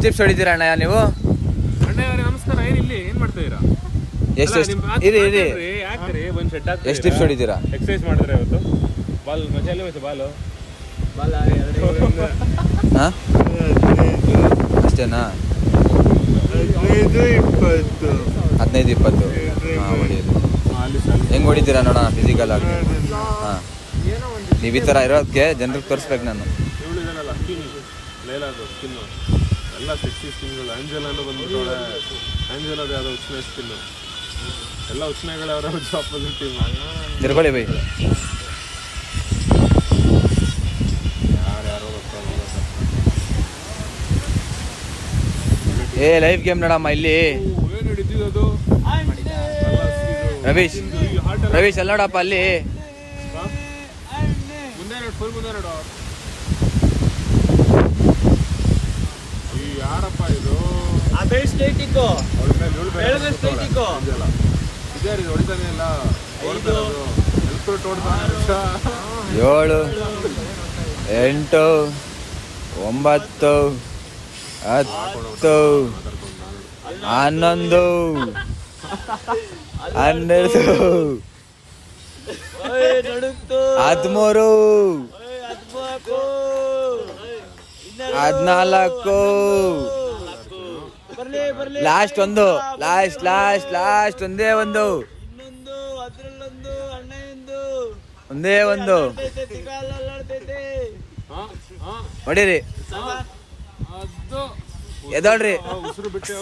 Tips ಹೊಡಿತೀರಾ ಅಣ್ಣ ನೀವು? ಅಣ್ಣ ನಮಸ್ಕಾರ. ಇಲ್ಲಿ ಏನ್ ಮಾಡ್ತಾ ಇದೀರಾ? ಎಷ್ಟು ಟಿಪ್ಸ್ ಹೊಡಿತೀರಾ? ಎಕ್ಸರ್ಸೈಸ್ ಮಾಡಿದ್ರೆ ಇವತ್ತು ಬಾಲ್ ಮಜಾಲಿ ಮತ್ತೆ ಬಾಲು ಅಷ್ಟೇನಾ? 15-20 ಹೆಂಗ್ ಹೊಡಿತೀರಾ ನೋಡೋಣ ಫಿಸಿಕಲ್ ಆಗಿ. ಹಾಂ, ನೀವು ಈ ಥರ ಇರೋದಕ್ಕೆ ಜನರಿಗೆ ತೋರಿಸ್ಬೇಕು ನಾನು. ಇವಳಿದಲ್ಲ ಸ್ಕಿನ್, ಲೈಲಾದು ಸ್ಕಿನ್ನು ಎಲ್ಲ ಸೆಕ್ಸಿ ಸ್ಕಿನ್ಗಳು. ಆಂಜೆಲಾನು ಬಂದ್ಬಿಟ್ಟವಳೆ. ಆಂಜೆಲಾದ ಯಾವುದೋ ಉಷ್ಣ ಸ್ಕಿನ್ನು. ಎಲ್ಲ ಉಷ್ಣಗಳು ಅವರ ಆಪೋಸಿಟ್ ಟೀಮ್. ತಿರ್ಕೊಳ್ಳಿ ಬೈ. ಯಾರ್ಯಾರೋ ಗೊತ್ತಾಗ ಏ ಲೈವ್ ಗೇಮ್ ನೋಡಮ್ಮ ಇಲ್ಲಿ. ಏನು ಹಿಡಿದಿದ್ದು ರವೀಶ್ ಅಲ್ಲಿ ನೋಡಪ್ಪ ಅಲ್ಲಿ. ಮುಂದೆ ನೋಡು, ಫುಲ್ ಮುಂದೆ ನೋಡು. ಈ ಯಾರಪ್ಪ ಇದು? ಹೊಡಿತಾನೆ ಇಲ್ಲ. 7, 8, 9, 10, 11, 12, 13, 14. ಲಾಸ್ಟ್ ಒಂದು, ಲಾಸ್ಟ್ ಒಂದೇ ಒಂದು, ಒಂದೇ ಒಂದು ಹೊಡೀರಿ. ಎದಳ್ರಿ. ಉಸಿರು ಬಿಟ್ಟೆ.